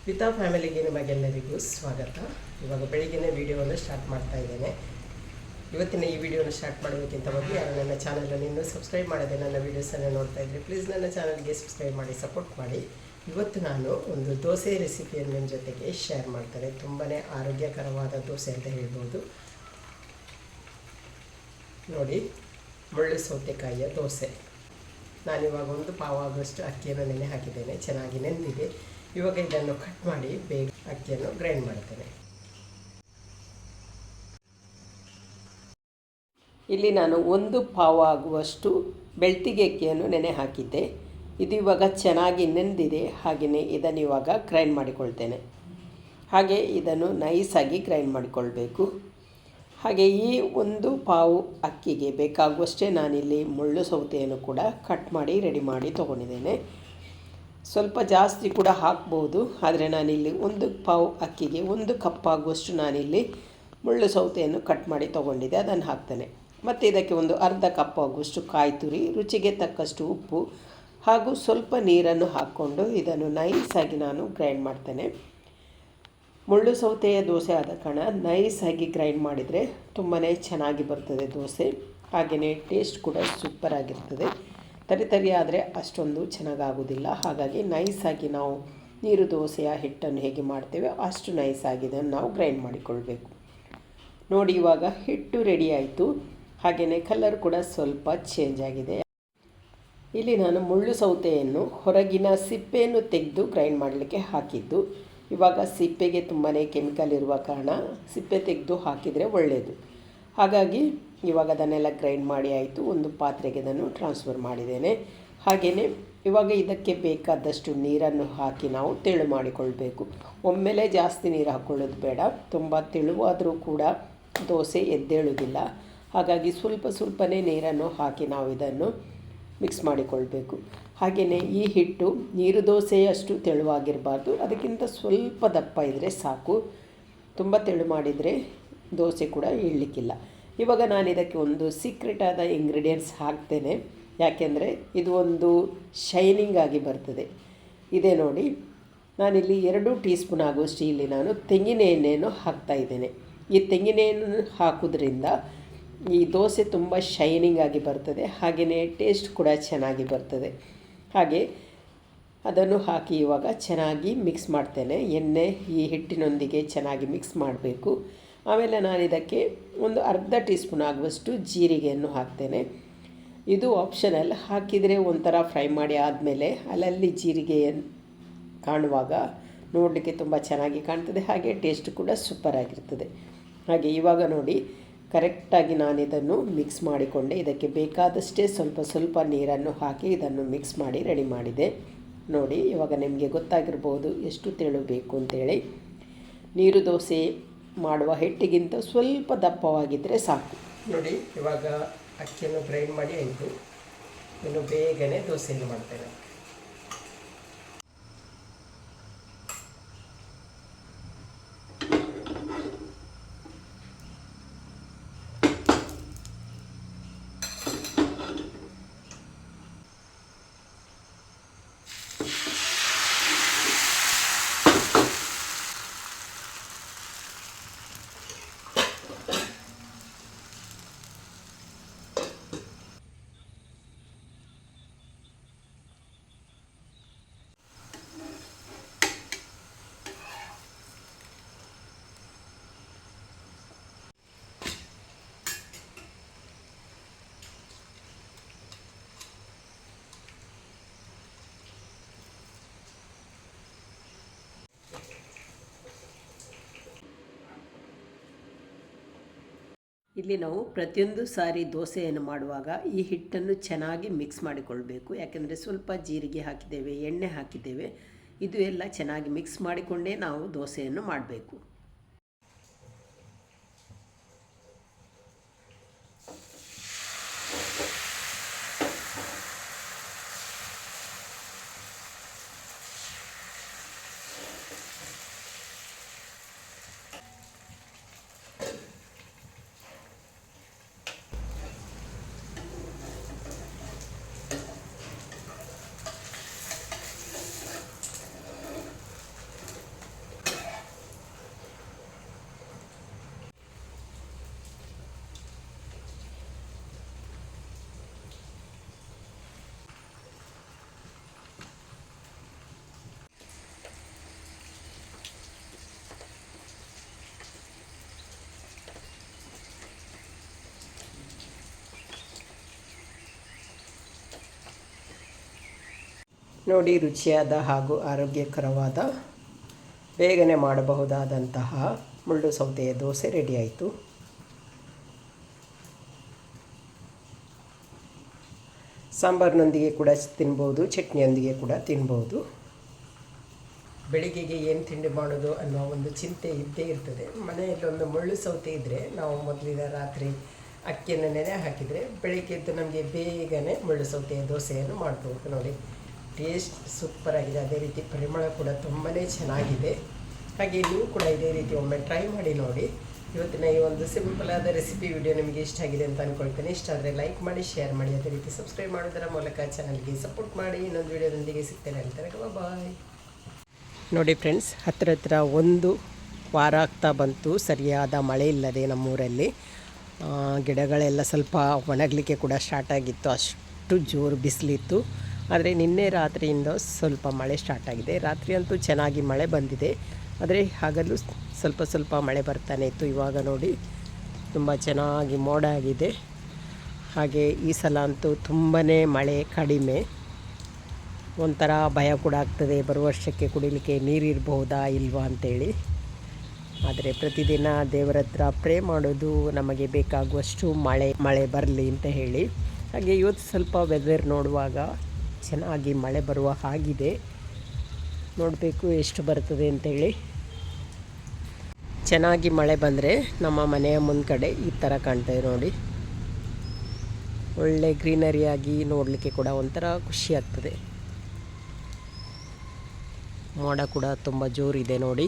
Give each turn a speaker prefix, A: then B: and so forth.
A: ವಿತಾ ಫ್ಯಾಮಿಲಿಗೆ ನಿಮಗೆಲ್ಲರಿಗೂ ಸ್ವಾಗತ. ಇವಾಗ ಬೆಳಿಗ್ಗೆ ವಿಡಿಯೋವನ್ನು ಸ್ಟಾರ್ಟ್ ಮಾಡ್ತಾ ಇದ್ದೇನೆ. ಇವತ್ತಿನ ಈ ವಿಡಿಯೋನ ಸ್ಟಾರ್ಟ್ ಮಾಡೋದಕ್ಕಿಂತ ಮೊದಲು ಯಾರು ನನ್ನ ಚಾನಲನ್ನು ಇನ್ನೂ ಸಬ್ಸ್ಕ್ರೈಬ್ ಮಾಡದೆ ನನ್ನ ವೀಡಿಯೋಸನ್ನು ನೋಡ್ತಾ ಇದ್ದರೆ ಪ್ಲೀಸ್ ನನ್ನ ಚಾನಲ್ಗೆ ಸಬ್ಸ್ಕ್ರೈಬ್ ಮಾಡಿ ಸಪೋರ್ಟ್ ಮಾಡಿ. ಇವತ್ತು ನಾನು ಒಂದು ದೋಸೆ ರೆಸಿಪಿಯನ್ನು ನಿಮ್ಮ ಜೊತೆಗೆ ಶೇರ್ ಮಾಡ್ತೇನೆ. ತುಂಬಾ ಆರೋಗ್ಯಕರವಾದ ದೋಸೆ ಅಂತ ಹೇಳ್ಬೋದು. ನೋಡಿ, ಮುಳ್ಳು ಸೌತೆಕಾಯಿಯ ದೋಸೆ. ನಾನಿವಾಗ ಒಂದು ಪಾವು ಆಗುವಷ್ಟು ಅಕ್ಕಿಯನ್ನು ನೆನೆ ಹಾಕಿದ್ದೇನೆ, ಚೆನ್ನಾಗಿ ನೆಂದಿದೆ. ಇವಾಗ ಇದನ್ನು ಕಟ್ ಮಾಡಿ ಬೇಗ ಅಕ್ಕಿಯನ್ನು ಗ್ರೈಂಡ್ ಮಾಡ್ತೇನೆ. ಇಲ್ಲಿ ನಾನು ಒಂದು ಪಾವು ಆಗುವಷ್ಟು ಬೆಳ್ತಿಗೆ ಅಕ್ಕಿಯನ್ನು ನೆನೆ ಹಾಕಿದ್ದೆ. ಇದು ಇವಾಗ ಚೆನ್ನಾಗಿ ನೆಂದಿದೆ. ಹಾಗೆಯೇ ಇದನ್ನು ಇವಾಗ ಗ್ರೈಂಡ್ ಮಾಡಿಕೊಳ್ತೇನೆ. ಹಾಗೆ ಇದನ್ನು ನೈಸಾಗಿ ಗ್ರೈಂಡ್ ಮಾಡಿಕೊಳ್ಬೇಕು. ಹಾಗೆ ಈ ಒಂದು ಪಾವು ಅಕ್ಕಿಗೆ ಬೇಕಾಗುವಷ್ಟೇ ನಾನಿಲ್ಲಿ ಮುಳ್ಳು ಸೌತೆಯನ್ನು ಕೂಡ ಕಟ್ ಮಾಡಿ ರೆಡಿ ಮಾಡಿ ತೊಗೊಂಡಿದ್ದೇನೆ. ಸ್ವಲ್ಪ ಜಾಸ್ತಿ ಕೂಡ ಹಾಕ್ಬೋದು, ಆದರೆ ನಾನಿಲ್ಲಿ ಒಂದು ಪಾವು ಅಕ್ಕಿಗೆ ಒಂದು ಕಪ್ ಆಗುವಷ್ಟು ನಾನಿಲ್ಲಿ ಮುಳ್ಳು ಸೌತೆಯನ್ನು ಕಟ್ ಮಾಡಿ ತೊಗೊಂಡಿದ್ದೆ, ಅದನ್ನು ಹಾಕ್ತೇನೆ. ಮತ್ತು ಇದಕ್ಕೆ ಒಂದು ಅರ್ಧ ಕಪ್ ಆಗುವಷ್ಟು ಕಾಯಿ ತುರಿ, ರುಚಿಗೆ ತಕ್ಕಷ್ಟು ಉಪ್ಪು ಹಾಗೂ ಸ್ವಲ್ಪ ನೀರನ್ನು ಹಾಕ್ಕೊಂಡು ಇದನ್ನು ನೈಸಾಗಿ ನಾನು ಗ್ರೈಂಡ್ ಮಾಡ್ತೇನೆ. ಮುಳ್ಳು ಸೌತೆಯ ದೋಸೆ ಆದ ಕಾರಣ ನೈಸಾಗಿ ಗ್ರೈಂಡ್ ಮಾಡಿದರೆ ತುಂಬಾ ಚೆನ್ನಾಗಿ ಬರ್ತದೆ ದೋಸೆ. ಹಾಗೆಯೇ ಟೇಸ್ಟ್ ಕೂಡ ಸೂಪರಾಗಿರ್ತದೆ. ತರಿ ಆದರೆ ಅಷ್ಟೊಂದು ಚೆನ್ನಾಗಾಗೋದಿಲ್ಲ. ಹಾಗಾಗಿ ನೈಸಾಗಿ ನಾವು ನೀರು ದೋಸೆಯ ಹಿಟ್ಟನ್ನು ಹೇಗೆ ಮಾಡ್ತೇವೆ ಅಷ್ಟು ನೈಸಾಗಿ ಇದನ್ನು ನಾವು ಗ್ರೈಂಡ್ ಮಾಡಿಕೊಳ್ಬೇಕು. ನೋಡಿ, ಇವಾಗ ಹಿಟ್ಟು ರೆಡಿ ಆಯಿತು. ಹಾಗೆಯೇ ಕಲರ್ ಕೂಡ ಸ್ವಲ್ಪ ಚೇಂಜ್ ಆಗಿದೆ. ಇಲ್ಲಿ ನಾನು ಮುಳ್ಳು ಸೌತೆಯನ್ನು ಹೊರಗಿನ ಸಿಪ್ಪೆಯನ್ನು ತೆಗೆದು ಗ್ರೈಂಡ್ ಮಾಡಲಿಕ್ಕೆ ಹಾಕಿದ್ದು. ಇವಾಗ ಸಿಪ್ಪೆಗೆ ತುಂಬಾ ಕೆಮಿಕಲ್ ಇರುವ ಕಾರಣ ಸಿಪ್ಪೆ ತೆಗೆದು ಹಾಕಿದರೆ ಒಳ್ಳೆಯದು. ಹಾಗಾಗಿ ಇವಾಗ ಅದನ್ನೆಲ್ಲ ಗ್ರೈಂಡ್ ಮಾಡಿ ಆಯಿತು. ಒಂದು ಪಾತ್ರೆಗೆ ಅದನ್ನು ಟ್ರಾನ್ಸ್ಫರ್ ಮಾಡಿದ್ದೇನೆ. ಹಾಗೆಯೇ ಇವಾಗ ಇದಕ್ಕೆ ಬೇಕಾದಷ್ಟು ನೀರನ್ನು ಹಾಕಿ ನಾವು ತೆಳು ಮಾಡಿಕೊಳ್ಬೇಕು. ಒಮ್ಮೆಲೇ ಜಾಸ್ತಿ ನೀರು ಹಾಕ್ಕೊಳ್ಳೋದು ಬೇಡ. ತುಂಬ ತೆಳುವಾದರೂ ಕೂಡ ದೋಸೆ ಎದ್ದೇಳುವುದಿಲ್ಲ. ಹಾಗಾಗಿ ಸ್ವಲ್ಪನೇ ನೀರನ್ನು ಹಾಕಿ ನಾವು ಇದನ್ನು ಮಿಕ್ಸ್ ಮಾಡಿಕೊಳ್ಬೇಕು. ಹಾಗೆಯೇ ಈ ಹಿಟ್ಟು ನೀರು ದೋಸೆಯಷ್ಟು ತೆಳುವಾಗಿರಬಾರ್ದು, ಅದಕ್ಕಿಂತ ಸ್ವಲ್ಪ ದಪ್ಪ ಇದ್ದರೆ ಸಾಕು. ತುಂಬ ತೆಳು ಮಾಡಿದರೆ ದೋಸೆ ಕೂಡ ಇಡಲಿಕ್ಕಿಲ್ಲ. ಇವಾಗ ನಾನು ಇದಕ್ಕೆ ಒಂದು ಸೀಕ್ರೆಟ್ ಆದ ಇಂಗ್ರೀಡಿಯೆಂಟ್ಸ್ ಹಾಕ್ತೇನೆ. ಯಾಕೆಂದರೆ ಇದು ಒಂದು ಶೈನಿಂಗ್ ಆಗಿ ಬರ್ತದೆ. ಇದೇ ನೋಡಿ, ನಾನಿಲ್ಲಿ 2 ಟೀ ಸ್ಪೂನ್ ಆಗುವಷ್ಟು ಇಲ್ಲಿ ನಾನು ತೆಂಗಿನ ಎಣ್ಣೆಯನ್ನು ಹಾಕ್ತಾಯಿದ್ದೇನೆ. ಈ ತೆಂಗಿನ ಎಣ್ಣೆ ಹಾಕೋದ್ರಿಂದ ಈ ದೋಸೆ ತುಂಬ ಶೈನಿಂಗ್ ಆಗಿ ಬರ್ತದೆ. ಹಾಗೆಯೇ ಟೇಸ್ಟ್ ಕೂಡ ಚೆನ್ನಾಗಿ ಬರ್ತದೆ. ಹಾಗೆ ಅದನ್ನು ಹಾಕಿ ಇವಾಗ ಚೆನ್ನಾಗಿ ಮಿಕ್ಸ್ ಮಾಡ್ತೇನೆ. ಎಣ್ಣೆ ಈ ಹಿಟ್ಟಿನೊಂದಿಗೆ ಚೆನ್ನಾಗಿ ಮಿಕ್ಸ್ ಮಾಡಬೇಕು. ಆಮೇಲೆ ನಾನು ಇದಕ್ಕೆ ಒಂದು ಅರ್ಧ ಟೀ ಸ್ಪೂನ್ ಆಗುವಷ್ಟು ಜೀರಿಗೆಯನ್ನು ಹಾಕ್ತೇನೆ. ಇದು ಆಪ್ಷನಲ್. ಹಾಕಿದರೆ ಒಂಥರ ಫ್ರೈ ಮಾಡಿ ಆದಮೇಲೆ ಅಲ್ಲಲ್ಲಿ ಜೀರಿಗೆಯನ್ನು ಕಾಣುವಾಗ ನೋಡಲಿಕ್ಕೆ ತುಂಬ ಚೆನ್ನಾಗಿ ಕಾಣ್ತದೆ. ಹಾಗೆ ಟೇಸ್ಟ್ ಕೂಡ ಸೂಪರಾಗಿರ್ತದೆ. ಹಾಗೆ ಇವಾಗ ನೋಡಿ, ಕರೆಕ್ಟಾಗಿ ನಾನು ಇದನ್ನು ಮಿಕ್ಸ್ ಮಾಡಿಕೊಂಡೆ. ಇದಕ್ಕೆ ಬೇಕಾದಷ್ಟೇ ಸ್ವಲ್ಪ ನೀರನ್ನು ಹಾಕಿ ಇದನ್ನು ಮಿಕ್ಸ್ ಮಾಡಿ ರೆಡಿ ಮಾಡಿದೆ. ನೋಡಿ, ಇವಾಗ ನಿಮಗೆ ಗೊತ್ತಾಗಿರ್ಬೋದು ಎಷ್ಟು ತೆಳು ಬೇಕು ಅಂತೇಳಿ. ನೀರು ದೋಸೆ ಮಾಡುವ ಹಿಟ್ಟಿಗಿಂತ ಸ್ವಲ್ಪ ದಪ್ಪವಾಗಿದ್ದರೆ ಸಾಕು. ನೋಡಿ, ಇವಾಗ ಅಕ್ಕಿಯನ್ನು ಗ್ರೈಂಡ್ ಮಾಡಿ ಆಯಿತು. ಇನ್ನು ಬೇಗನೆ ದೋಸೆಯನ್ನು ಮಾಡ್ತೇನೆ. ಇಲ್ಲಿ ನಾವು ಪ್ರತಿಯೊಂದು ಸಾರಿ ದೋಸೆಯನ್ನು ಮಾಡುವಾಗ ಈ ಹಿಟ್ಟನ್ನು ಚೆನ್ನಾಗಿ ಮಿಕ್ಸ್ ಮಾಡಿಕೊಳ್ಬೇಕು. ಯಾಕೆಂದರೆ ಸ್ವಲ್ಪ ಜೀರಿಗೆ ಹಾಕಿದ್ದೇವೆ, ಎಣ್ಣೆ ಹಾಕಿದ್ದೇವೆ. ಇದು ಎಲ್ಲ ಚೆನ್ನಾಗಿ ಮಿಕ್ಸ್ ಮಾಡಿಕೊಂಡೇ ನಾವು ದೋಸೆಯನ್ನು ಮಾಡಬೇಕು. ನೋಡಿ, ರುಚಿಯಾದ ಹಾಗೂ ಆರೋಗ್ಯಕರವಾದ ಬೇಗನೆ ಮಾಡಬಹುದಾದಂತಹ ಮುಳ್ಳು ಸೌತೆಯ ದೋಸೆ ರೆಡಿ ಆಯಿತು. ಸಾಂಬಾರಿನೊಂದಿಗೆ ಕೂಡ ತಿನ್ಬೋದು, ಚಟ್ನಿಯೊಂದಿಗೆ ಕೂಡ ತಿನ್ಬೋದು. ಬೆಳಿಗ್ಗೆಗೆ ಏನು ತಿಂಡಿ ಮಾಡೋದು ಅನ್ನೋ ಒಂದು ಚಿಂತೆ ಇದ್ದೇ ಇರ್ತದೆ. ಮನೆಯಲ್ಲೊಂದು ಮುಳ್ಳು ಸೌತೆ ಇದ್ದರೆ ನಾವು ಮೊದಲಿನ ರಾತ್ರಿ ಅಕ್ಕಿಯನ್ನು ನೆನೆ ಹಾಕಿದರೆ ಬೆಳಿಗ್ಗೆ ಎದ್ದು ನಮಗೆ ಬೇಗನೆ ಮುಳ್ಳು ಸೌತೆಯ ದೋಸೆಯನ್ನು ಮಾಡ್ಬೋದು. ನೋಡಿ, ಟೇಸ್ಟ್ ಸೂಪರಾಗಿದೆ. ಅದೇ ರೀತಿ ಪರಿಮಳ ಕೂಡ ತುಂಬಾ ಚೆನ್ನಾಗಿದೆ. ಹಾಗೆ ನೀವು ಕೂಡ ಇದೇ ರೀತಿ ಒಮ್ಮೆ ಟ್ರೈ ಮಾಡಿ ನೋಡಿ. ಇವತ್ತಿನ ಈ ಒಂದು ಸಿಂಪಲ್ ಆದ ರೆಸಿಪಿ ವಿಡಿಯೋ ನಿಮಗೆ ಇಷ್ಟ ಆಗಿದೆ ಅಂತ ಅಂದ್ಕೊಳ್ತೇನೆ. ಇಷ್ಟ ಆದರೆ ಲೈಕ್ ಮಾಡಿ, ಶೇರ್ ಮಾಡಿ, ಅದೇ ರೀತಿ ಸಬ್ಸ್ಕ್ರೈಬ್ ಮಾಡೋದರ ಮೂಲಕ ಚಾನಲ್ಗೆ ಸಪೋರ್ಟ್ ಮಾಡಿ. ಇನ್ನೊಂದು ವಿಡಿಯೋದೊಂದಿಗೆ ಸಿಗ್ತೇನೆ ಅಂತಾರೆ. ಬಾಯ್. ನೋಡಿ ಫ್ರೆಂಡ್ಸ್, ಹತ್ತಿರ 1 ವಾರ ಆಗ್ತಾ ಬಂತು ಸರಿಯಾದ ಮಳೆ ಇಲ್ಲದೆ ನಮ್ಮೂರಲ್ಲಿ. ಗಿಡಗಳೆಲ್ಲ ಸ್ವಲ್ಪ ಒಣಗಲಿಕ್ಕೆ ಕೂಡ ಸ್ಟಾರ್ಟ್ ಆಗಿತ್ತು, ಅಷ್ಟು ಜೋರು ಬಿಸಿಲಿತ್ತು. ಆದರೆ ನಿನ್ನೆ ರಾತ್ರಿಯಿಂದ ಸ್ವಲ್ಪ ಮಳೆ ಸ್ಟಾರ್ಟ್ ಆಗಿದೆ. ರಾತ್ರಿ ಅಂತೂ ಚೆನ್ನಾಗಿ ಮಳೆ ಬಂದಿದೆ, ಆದರೆ ಹಗಲು ಸ್ವಲ್ಪ ಮಳೆ ಬರ್ತಾನೆ ಇತ್ತು. ಇವಾಗ ನೋಡಿ, ತುಂಬ ಚೆನ್ನಾಗಿ ಮೋಡ ಆಗಿದೆ. ಹಾಗೆ ಈ ಸಲ ಅಂತೂ ತುಂಬಾ ಮಳೆ ಕಡಿಮೆ. ಒಂಥರ ಭಯ ಕೂಡ ಆಗ್ತದೆ, ಬರುವ ವರ್ಷಕ್ಕೆ ಕುಡಿಲಿಕ್ಕೆ ನೀರಿರಬಹುದಾ ಇಲ್ವಾ ಅಂತೇಳಿ. ಆದರೆ ಪ್ರತಿದಿನ ದೇವರ ಹತ್ರ ಪ್ರೇ ಮಾಡೋದು, ನಮಗೆ ಬೇಕಾಗುವಷ್ಟು ಮಳೆ ಬರಲಿ ಅಂತ ಹೇಳಿ. ಹಾಗೆ ಇವತ್ತು ಸ್ವಲ್ಪ ವೆದರ್ ನೋಡುವಾಗ ಚೆನ್ನಾಗಿ ಮಳೆ ಬರುವ ಹಾಗಿದೆ. ನೋಡಬೇಕು ಎಷ್ಟು ಬರ್ತದೆ ಅಂತೇಳಿ. ಚೆನ್ನಾಗಿ ಮಳೆ ಬಂದರೆ ನಮ್ಮ ಮನೆಯ ಮುಂದ್ಗಡೆ ಈ ಥರ ಕಾಣ್ತದೆ ನೋಡಿ. ಒಳ್ಳೆ ಗ್ರೀನರಿಯಾಗಿ ನೋಡಲಿಕ್ಕೆ ಕೂಡ ಒಂಥರ ಖುಷಿ ಆಗ್ತದೆ. ಮೋಡ ಕೂಡ ತುಂಬ ಜೋರಿದೆ ನೋಡಿ.